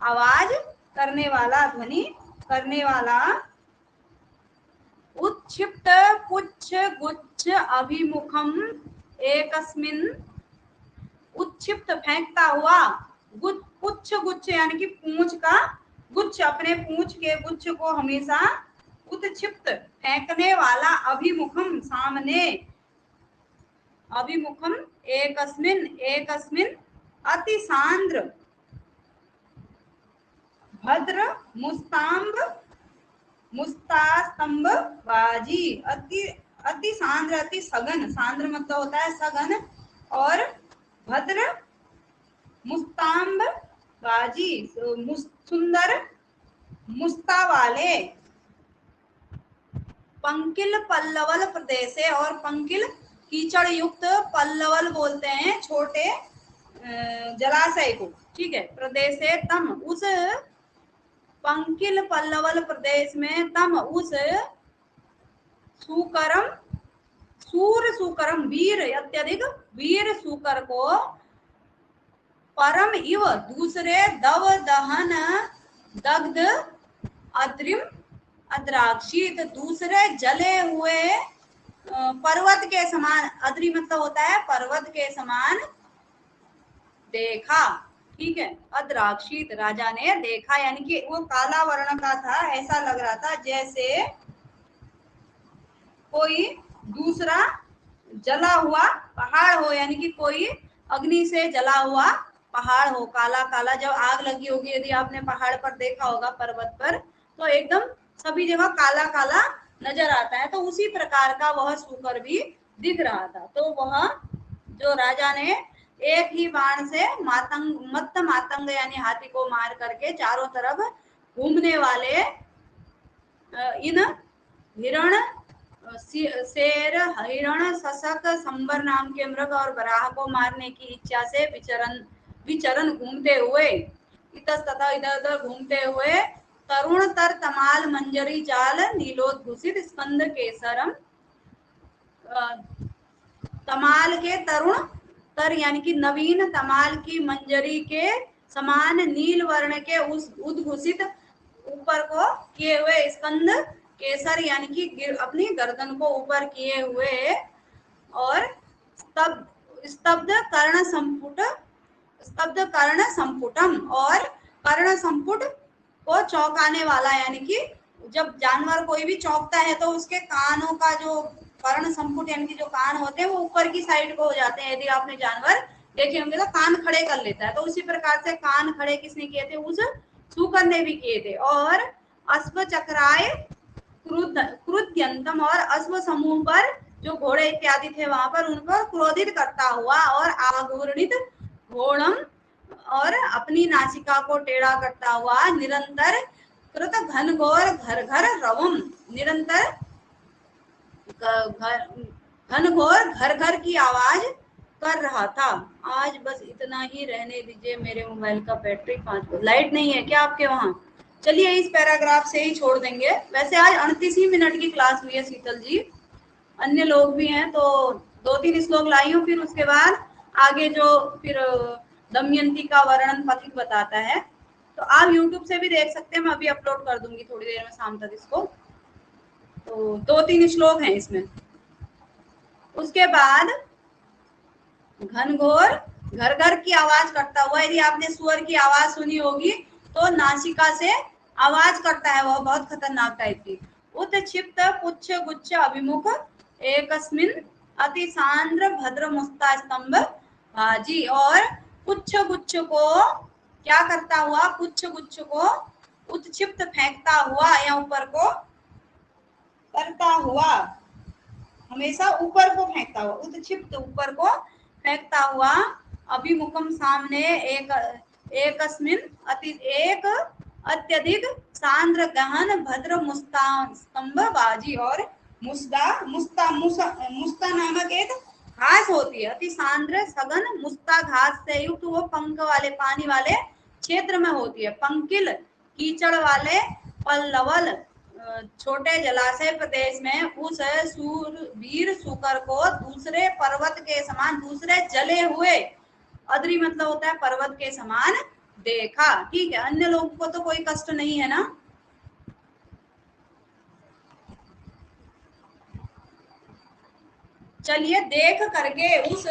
आवाज करने वाला, ध्वनि करने वाला, उत्क्षिप्त पुच्छ गुच्छ अभिमुखम एकस्मिन, उत्क्षिप्त फेंकता हुआ, पुच्छ गुच्छ यानी कि पूंछ का गुच्छ, अपने पूंछ के गुच्छ को हमेशा उत्क्षिप्त फेंकने वाला, अभिमुखम सामने, अभिमुखम एकस्मिन, एकस्मिन अति सांद्र भद्र मुस्तांब, मुस्तास्तंभ बाजी, अति अति सांद्र, अति सघन, सांद्र मतलब होता है सघन, और भद्र मुस्तांब बाजी सुंदर मुस्ता वाले, पंकिल पल्लवल प्रदेश है, और पंकिल कीचड़ युक्त, पल्लवल बोलते हैं छोटे जलाशय को, ठीक है, प्रदेश है तम, उस पंकिल पल्लवल प्रदेश में, तम उस सुकरम, सूर सुकरम वीर, अत्यधिक वीर सुकर को, परम इव दूसरे, दव दहन दग्ध अद्रिम अद्राक्षित दूसरे जले हुए पर्वत के समान, अद्रि मतलब होता है पर्वत के समान देखा, ठीक है, अद्राक्षित राजा ने देखा, यानी कि वो काला वर्ण का था, ऐसा लग रहा था जैसे कोई दूसरा जला हुआ पहाड़ हो, यानी कि कोई अग्नि से जला हुआ पहाड़ हो, काला काला, जब आग लगी होगी, यदि आपने पहाड़ पर देखा होगा पर्वत पर, तो एकदम सभी जगह काला काला नजर आता है, तो उसी प्रकार का वह सूकर भी दिख रहा था। तो वह जो राजा ने एक ही बाण से मत्त मातंग यानी हाथी को मार करके चारों तरफ घूमने वाले इन हिरण, शेर, हिरण, सशक, संबर नाम के मृग और बराह को मारने की इच्छा से विचरण घूमते हुए, इतस्ततः इधर उधर घूमते हुए, तरुण तर तमाल मंजरी जाल नीलोद्भूषित स्कंद केसरम, तमाल के तरुण तर यानी कि नवीन, तमाल की मंजरी के समान नील वर्ण के उस उद्भूषित ऊपर को किए हुए, स्कंद केसर यानी कि अपनी गर्दन को ऊपर किए हुए, और स्तब्ध कर्ण संपुट, स्तब्ध कर्ण संपुटम, और कर्ण संपुट को चौंकाने वाला, यानी कि जब जानवर कोई भी चौंकता है तो उसके कानों का जो कर्ण संपुट यानी कि जो कान होते हैं वो ऊपर की साइड को हो जाते हैं, यदि आपने जानवर देखे होंगे तो कान खड़े कर लेता है, तो उसी प्रकार से कान खड़े किसने किए थे, उस सूकर ने भी किए थे। और अश्व चक्राय क्रुद्यंतम, और अश्व समूह पर जो घोड़े इत्यादि थे वहां पर उन पर क्रोधित करता हुआ, और आघूर्णित घोड़म, और अपनी नासिका को टेढ़ा करता हुआ, निरंतर कृत घनघोर घर घर रवम, निरंतर घनघोर घर घर की आवाज कर रहा था। आज बस इतना ही रहने दीजिए, मेरे मोबाइल का बैटरी 5 लाइट नहीं है क्या आपके वहां? चलिए इस पैराग्राफ से ही छोड़ देंगे। वैसे आज 38 ही मिनट की क्लास हुई है शीतल जी, अन्य लोग भी हैं तो 2-3 श्लोक लाई हूँ, फिर उसके बाद आगे जो फिर दमयंती का वर्णन पथिक बताता है, तो आप YouTube से भी देख सकते हैं, मैं अभी अपलोड कर दूंगी थोड़ी देर में शाम तक इसको। तो 2-3 श्लोक हैं इसमें। उसके बाद घनघोर घर घर की आवाज करता हुआ, यदि आपने सुअर की आवाज सुनी होगी तो नासिका से आवाज करता है, वह बहुत खतरनाक टाइप की। उत्क्षिप्त पुच्छ गुच्छ अभिमुख एकस्मिन अति सांद्र भद्र मुस्ता स्तंभ भाजी, और पुच्छ गुच्छ को क्या करता हुआ, पुच्छ गुच्छ को उत्क्षिप्त फेंकता हुआ या ऊपर को करता हुआ, हमेशा ऊपर को फेंकता हुआ, उत्क्षिप्त ऊपर को फेंकता हुआ, अभिमुखम सामने, एकस्मिन एक अत्यधिक सांद्र गहन भद्र मुस्ता स्तंभ बाजी, और मुस्ता नामक एक घास होती है, अति सांद्र सघन मुस्ता घास से युक्त वो पंख वाले पानी वाले क्षेत्र में होती है। पंकिल कीचड़ वाले पल्लवल छोटे जलाशय प्रदेश में उस सूरवीर सूकर को दूसरे पर्वत के समान, दूसरे जले हुए, अद्री मतलब होता है पर्वत के समान देखा। ठीक है, अन्य लोगों को तो कोई कष्ट नहीं है ना। चलिए देख करके उस,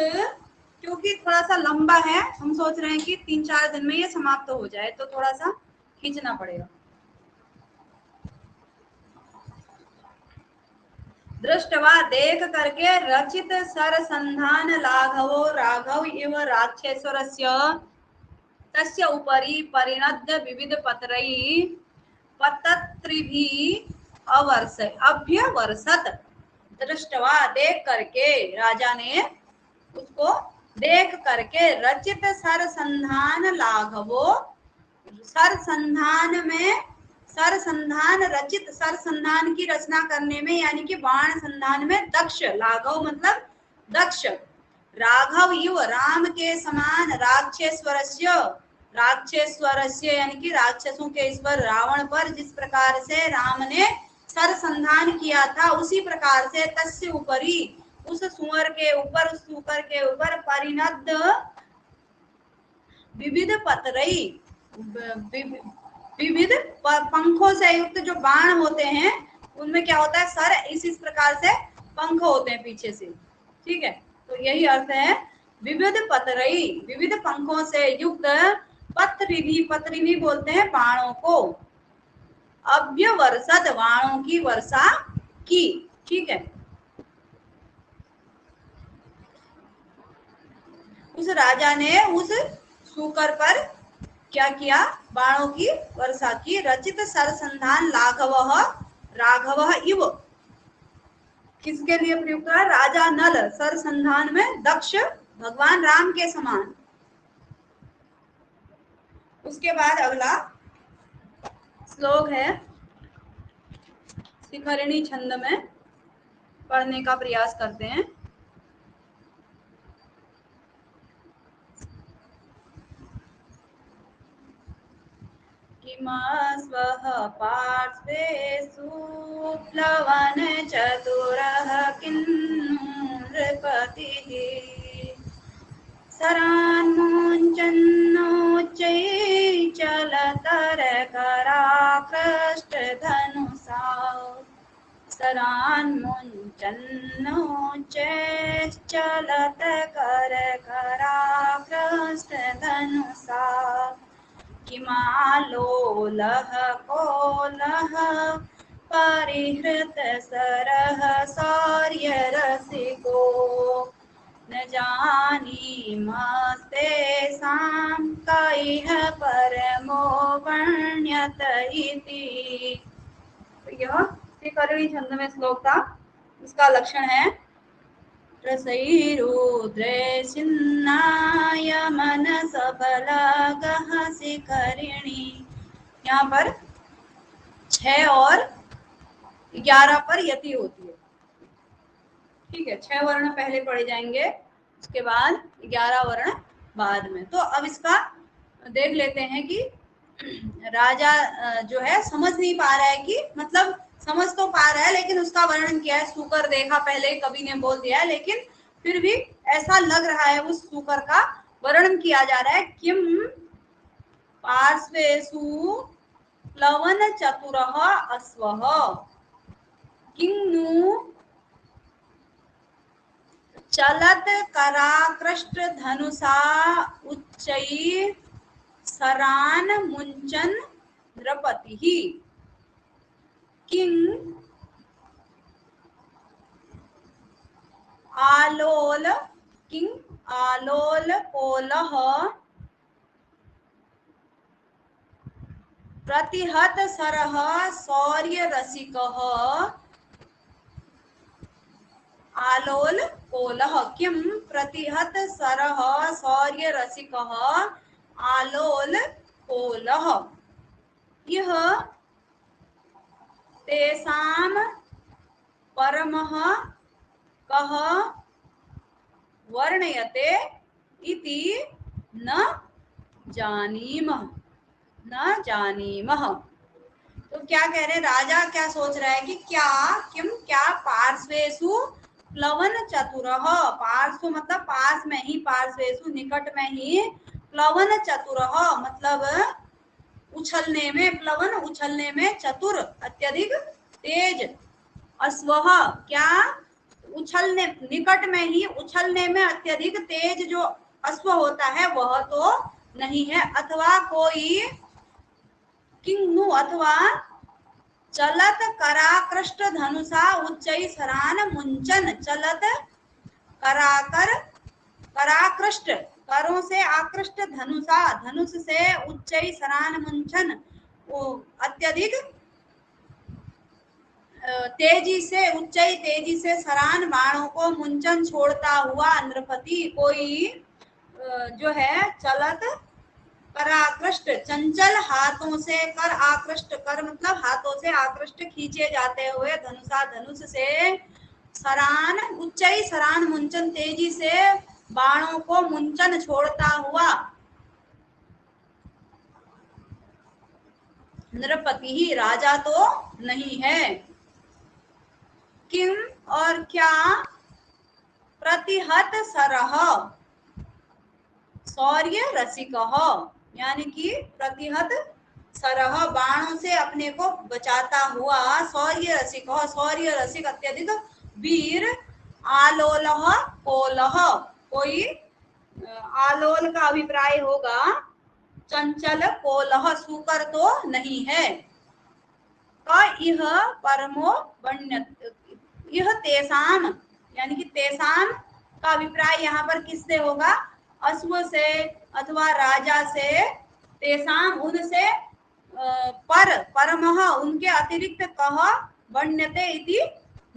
क्योंकि थोड़ा सा लंबा है, हम सोच रहे हैं कि 3-4 दिन में ये समाप्त हो जाए, तो थोड़ा सा खींचना पड़ेगा। दृष्टवा देख करके रचित सरसंधान लाघवो राघव इव राक्षेश्वरस्य तस्य उपरि परिणद्य विविध पत्रैः पतत्रिभिः अवर्ष अभ्यवर्षत। दृष्टवा देख करके, राजा ने उसको देख करके, रचित सरसंधान लाघवो, सरसंधान में, सरसंधान रचित, सरसंधान की रचना करने में यानी कि बाण संधान में दक्ष, लाघव मतलब दक्ष, राघव युव राम के समान, राक्षेश्वरस्य, राक्षेश्वरस्य यानी कि राक्षसों के ईश्वर रावण पर जिस प्रकार से राम ने सरसंधान किया था, उसी प्रकार से तस्य ऊपरी, उस सुअर के ऊपर, उस सूकर के ऊपर परिणद्ध विविध पतरई, विविध पंखों से युक्त जो बाण होते हैं उनमें क्या होता है, सर इस प्रकार से पंख होते हैं पीछे से। ठीक है, तो यही अर्थ है विविध पतरई, विविध पंखों से युक्त, पत्रिनी, पत्रिनी बोलते हैं बाणों को, अभ्यवर्षद बाणों की वर्षा की। ठीक है, उस राजा ने उस सूकर पर क्या किया, बाणों की वर्षा की। रचित सरसंधान लाघव राघव इव, किसके लिए प्रयुक्त है, राजा नल सरसंधान में दक्ष भगवान राम के समान। उसके बाद अगला श्लोक है, शिखरिणी छंद में पढ़ने का प्रयास करते हैं। किमास्वः पार्श्वेषु प्लवन चतुरः किन्नृपतिः सरान्मुञ्चन्नोच्चैश्चलतरकराकृष्टधनुषा, सरान्मुञ्चन्नोच्चैश्चलतकरकराकृष्टधनुषा, किमालोलः कोलः परिहृतसरः शौर्यरसिको, न जानीमस्तेषां कैः परमो वर्ण्यत इति। यह शिखरिणी छंद में श्लोक था। इसका लक्षण है, रसैरुद्रे सिन्नाय मनसबलगः शिखरिणी। यहाँ पर 6 और 11 पर यति होती है। ठीक है, 6 वर्ण पहले पढ़े जाएंगे, उसके बाद 11 वर्ण बाद में। तो अब इसका देख लेते हैं कि राजा जो है समझ नहीं पा रहा है, कि मतलब समझ तो पा रहा है लेकिन उसका वर्णन किया है, सूकर देखा पहले कवि ने बोल दिया है, लेकिन फिर भी ऐसा लग रहा है उस सूकर का वर्णन किया जा रहा है। किम पार्श्वेषु प्लवन चतुरः अश्वः, किन्नु चलत कराकृष्ट धनुषा उच्चैः सरान मुंचन द्रपतिः, किं आलोल, किं आलोल कोलः प्रतिहत सरः शौर्य रसिकः, आलोल कोलः, किं प्रतिहत सरः शौर्य रसिकः आलोल कोलः, यह तेषां परमः कः वर्णयते इति न जानीमः, न जानीमः। तो क्या कह रहे, राजा क्या सोच रहा है कि क्या किम क्या पार्श्वेषु प्लवन चतुरः, पार्श्व मतलब पास में ही, पार्श्वेषु निकट में ही, प्लवन चतुरः मतलब उछलने में, प्लवन उछलने में, चतुर अत्यधिक तेज, अश्वः क्या उछलने निकट में ही उछलने में अत्यधिक तेज जो अश्व होता है वह तो नहीं है, अथवा कोई किंगनु अथवा चलत कराकृष्ट धनुषा उच्चैःसरान् मुंचन, चलत कराकर कराकृष्ट करों से आकृष्ट धनुषा धनुष से उच्चैःसरान् मुंचन अत्यधिक तेजी से उच्चाई तेजी से सरान बाणों को मुंचन छोड़ता हुआ नृपति कोई जो है चलत कराकृष्ट चंचल हाथों से, कर आकृष्ट कर मतलब हाथों से आकृष्ट खींचे जाते हुए धनुषा धनुष से, सरान उच्चाई सरान मुंचन तेजी से बाणों को मुंचन छोड़ता हुआ नृपति ही राजा तो नहीं है। किम और क्या प्रतिहत सरह शौर्य रसिक, यानी कि प्रतिहत सरह बाणों से अपने को बचाता हुआ, शौर्य रसिक, शौर्य रसिक अत्यधिक वीर, आलोल कोलह कोई आलोल का अभिप्राय होगा चंचल, कोलह सूकर तो नहीं है। यह परमो वण्य, यह तेसाम यानी कि तेसाम का अभिप्राय यहाँ पर किससे होगा, अश्व से अथवा राजा से, तेसाम उनसे, पर परमः उनके अतिरिक्त कह, वण्यते इति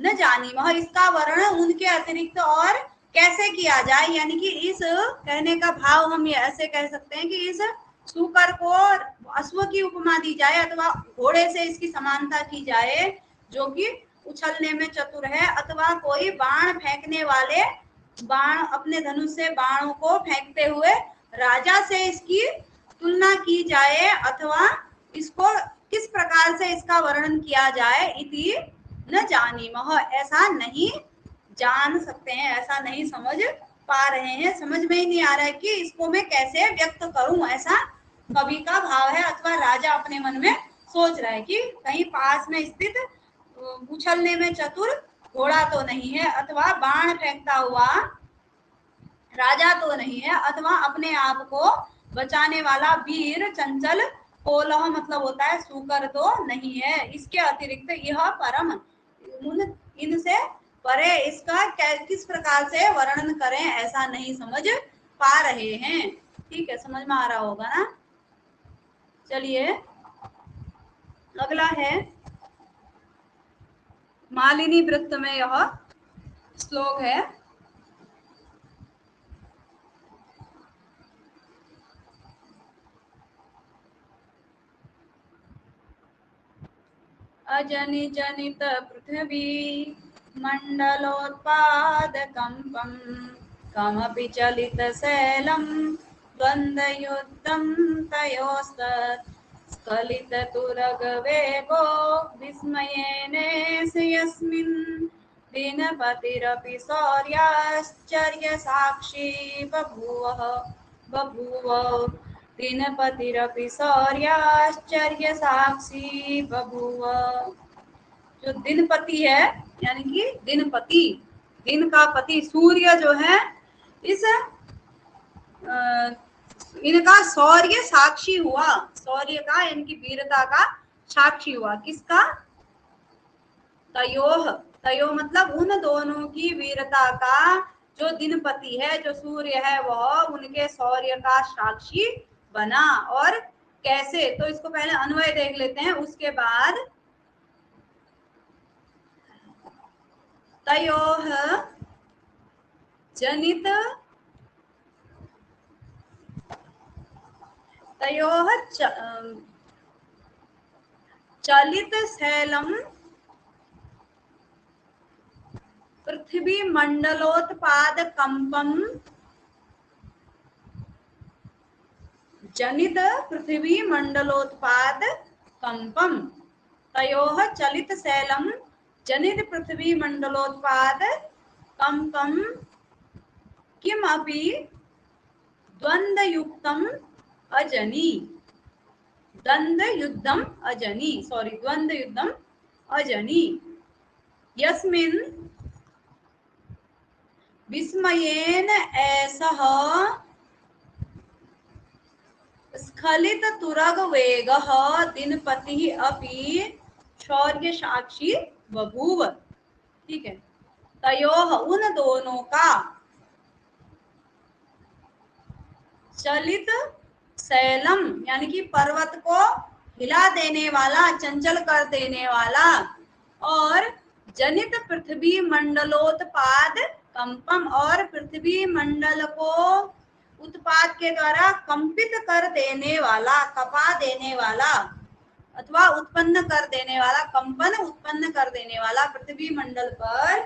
न जानीमः इसका वर्णन उनके अतिरिक्त और कैसे किया जाए, यानी कि इस कहने का भाव हम ये ऐसे कह सकते हैं कि इस सूकर को अश्व की उपमा दी जाए अथवा घोड़े से इसकी समानता की जाए जो कि उछलने में चतुर है, अथवा कोई बाण फेंकने वाले, बाण अपने धनुष से बाणों को फेंकते हुए राजा से इसकी तुलना की जाए, अथवा इसको किस प्रकार से इसका वर्णन किया जाए, इति न जानीमः ऐसा नहीं जान सकते हैं, ऐसा नहीं समझ पा रहे हैं, समझ में ही नहीं आ रहा है कि इसको मैं कैसे व्यक्त करूं, ऐसा कवि का भाव है, अथवा राजा अपने मन में सोच रहा है कि कहीं पास में स्थित उछलने में चतुर घोड़ा तो नहीं है, अथवा बाण फेंकता हुआ राजा तो नहीं है, अथवा अपने आप को बचाने वाला वीर चंचल कोलह मतलब होता है सूकर तो नहीं है। इसके अतिरिक्त यह परम इनसे परे इसका किस प्रकार से वर्णन करें ऐसा नहीं समझ पा रहे हैं। ठीक है, समझ में आ रहा होगा ना। चलिए अगला है मालिनी वृत्त में यह श्लोक है, अजनि जनित पृथ्वी मंडलोत्पादकंपं कमपि चलित शैलं द्वन्द्वयुद्धं तयोस्तत् स्खलिततुरगवेगो विस्मयेनेष यस्मिन् दिनपतिरपि शौर्याश्चर्यसाक्षी बभूव दिनपतिरपि शौर्याश्चर्य साक्षी बभूव। जो दिनपति है यानी कि दिनपति, दिन का पति सूर्य जो है, इस इनका शौर्य साक्षी हुआ, शौर्य का इनकी वीरता का साक्षी हुआ, किसका, तयोह, तयो मतलब उन दोनों की वीरता का, जो दिनपति है जो सूर्य है वह उनके शौर्य का साक्षी बना। और कैसे, तो इसको पहले अन्वय देख लेते हैं, उसके बाद तयोह जनित, तयोह चलित शैलम पृथ्वी मंडलोत्पाद कंपम जनित पृथ्वी मंडलोत्पाद कंपम तयोः चलित शैलम जनित पृथ्वी मंडलोत्पाद कंपम किमपि द्वंद्वयुक्तम अजनी द्वंद्वयुद्धम अजनी यस्मिन् विस्मयेन ऐसः स्खलित तुरग वेगः दिनपतिः अपि शौर्य साक्षी बभूव। ठीक है, तयोः उन दोनों का चलित शैलम यानी कि पर्वत को हिला देने वाला, चंचल कर देने वाला, और जनित पृथ्वी मंडलोत्पाद कंपम और पृथ्वी मंडल को उत्पाद के द्वारा कंपित कर देने वाला, कपा देने वाला अथवा उत्पन्न कर देने वाला, कंपन उत्पन्न कर देने वाला, पृथ्वी मंडल पर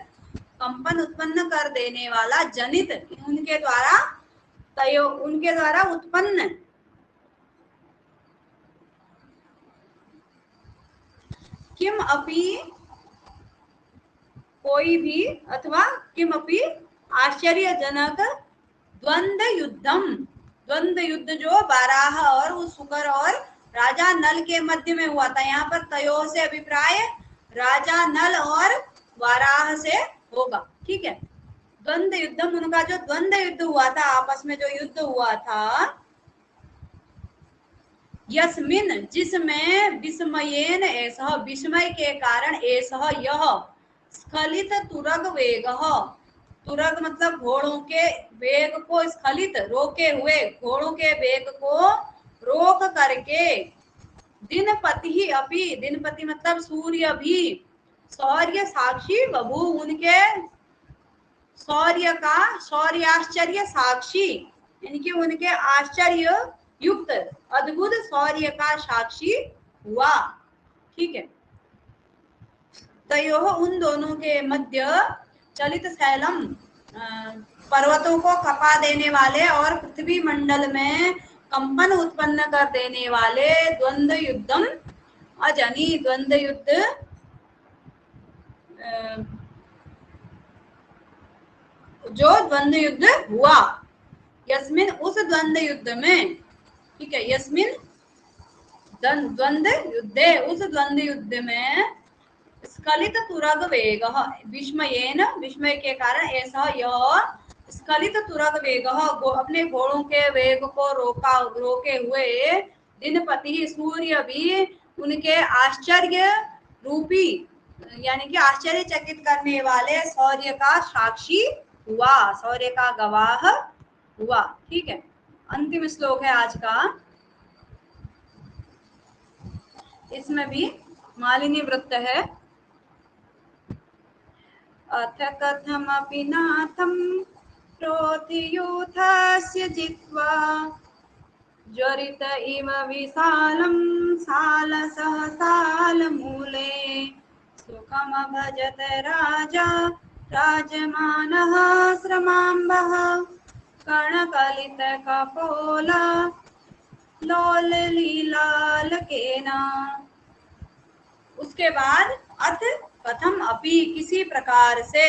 कंपन उत्पन्न कर देने वाला, जनित उनके द्वारा, तयो उनके द्वारा उत्पन्न, किम अपि कोई भी अथवा किम अपि आश्चर्यजनक द्वंद्व युद्ध जो बाराह और उस सुकर और राजा नल के मध्य में हुआ था। यहाँ पर तयो से अभिप्राय राजा नल और वाराह से होगा। ठीक है, द्वंद्व युद्धम उनका जो द्वंद्व युद्ध हुआ था, आपस में जो युद्ध हुआ था, यस्मिन जिसमें विस्मयेन ऐसा विस्मय के कारण ऐसा यह स्खलित तुरग वेग, तुरग मतलब घोड़ों के वेग को, स्खलित रोके हुए घोड़ों के वेग को रोक करके, दिनपति अपि, दिनपति मतलब सूर्य भी, शौर्य साक्षी बभू उनके शौर्य का, शौर्याश्चर्य साक्षी यानी कि उनके आश्चर्य युक्त अद्भुत शौर्य का साक्षी हुआ। ठीक है, तयोः उन दोनों के मध्य चलित शैलम पर्वतों को कपा देने वाले और पृथ्वी मंडल में कंपन उत्पन्न कर देने वाले द्वंद्व युद्धम अजनी, द्वंद्व युद्ध जो द्वंद्व युद्ध हुआ, यस्मिन उस द्वंद्व युद्ध में, ठीक है, यस्मिन द्वंद्व युद्धे उस द्वंद्व युद्ध में स्खलित तुरग वेग, विस्मयेन विस्मय के कारण ऐसा यह स्खलित तुरग वेग, अपने घोड़ों के वेग को रोके हुए, दिनपति सूर्य भी उनके आश्चर्य रूपी यानी कि आश्चर्यचकित करने वाले शौर्य का साक्षी हुआ, शौर्य का गवाह हुआ। ठीक है, अंतिम श्लोक है आज का, इसमें भी मालिनी वृत्त है। अथ कथमपि नाथं प्रोथियूथस्य जित्वा ज्वरित इव विशालं सालसः सालमूले सुखमभजत राजा राजमानः श्रमाम्बः कर्णकलितकपोल लोललीलालकेन। उसके बाद अथ कथम अपि किसी प्रकार से,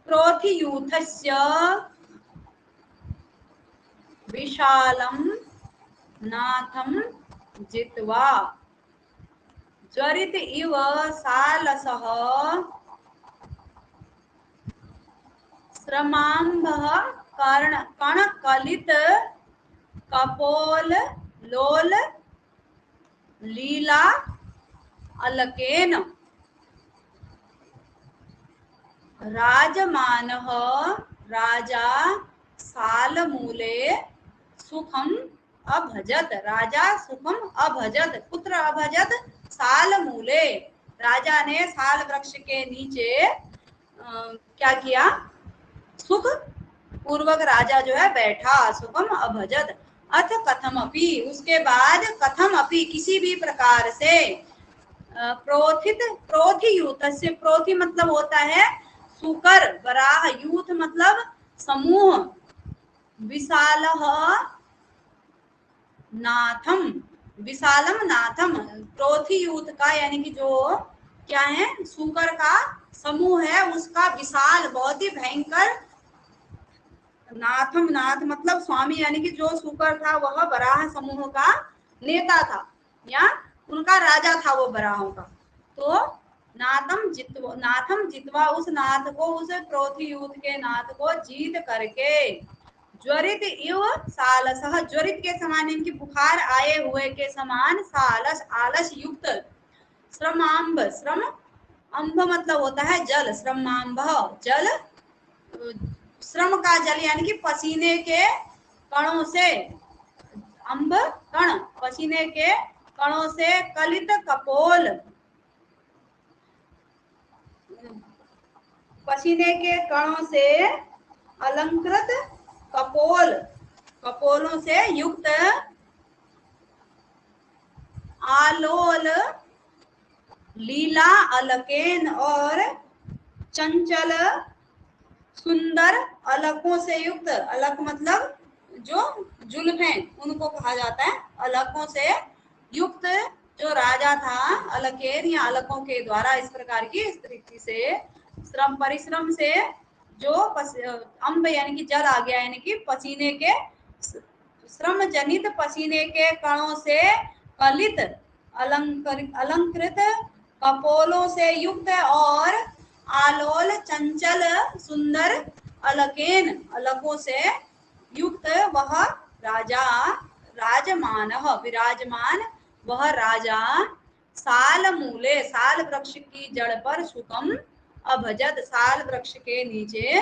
प्रोथियूथस्य विशालम नाथम जित्वा ज्वरित इव सालसः श्रमाम्बः कणकलित कपोल लोल लीला अलकेन राजमानः राजा सालमूले सुखम अभजत, राजा सुखम अभजत, पुत्र अभजत सालमूले, राजा ने साल वृक्ष के नीचे क्या किया, सुख पूर्वक राजा जो है बैठा, सुखम अभजत। अथ कथम अपि उसके बाद कथम अपि किसी भी प्रकार से, प्रोथित प्रोथियूथस्य, प्रोथि मतलब होता है सुकर, वराह, यूथ मतलब समूह, विशालः नाथम, विशालम नाथम, प्रोथियूथ का यानी कि जो क्या है, सुकर का समूह है, उसका विशाल बहुत ही भयंकर, नाथम, नाथ मतलब स्वामी यानी कि जो सुकर था वह वराह समूह का नेता था या उनका राजा था वो वराहों का। तो नाथम जितवा, उस नाथ को, उस प्रोथियूथ के नाथ को जीत करके, ज्वरित इव सालसः, ज्वरित के समान इनकी बुखार आए हुए के समान, सालस आलस युक्त, श्रमाम्ब, श्रम अंब मतलब होता है जल, श्रमाम्ब जल, श्रम का जल यानी कि पसीने के कणों से, अंब कण पसीने के कणों से, कलित कपोल, पसीने के कणों से अलंकृत, कपोल कपोलों से युक्त, आलोल लीला अलकेन, और चंचल सुंदर अलकों से युक्त, अलक मतलब जो जुल्फें उनको कहा जाता है, अलकों से युक्त जो राजा था, अलकेन या अलकों के द्वारा इस प्रकार की स्थिति से, श्रम परिश्रम से जो अंब यानी कि जल आ गया, यानी कि पसीने के, श्रम जनित पसीने के कणों से कलित, अलंकृत कपोलों से युक्त, और आलोल चंचल सुंदर अलकेन, अलकों से युक्त वह राजा, राजमान विराजमान वह राजा, साल मूले, साल वृक्ष की जड़ पर सुखम अभजत, साल वृक्ष के नीचे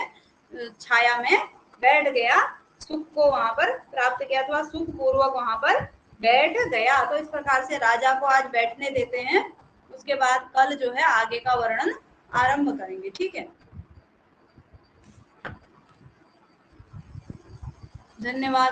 छाया में बैठ गया, सुख को वहां पर प्राप्त किया, अथवा सुख पूर्वक वहां पर बैठ गया। तो इस प्रकार से राजा को आज बैठने देते हैं, उसके बाद कल जो है आगे का वर्णन आरंभ करेंगे। ठीक है, धन्यवाद।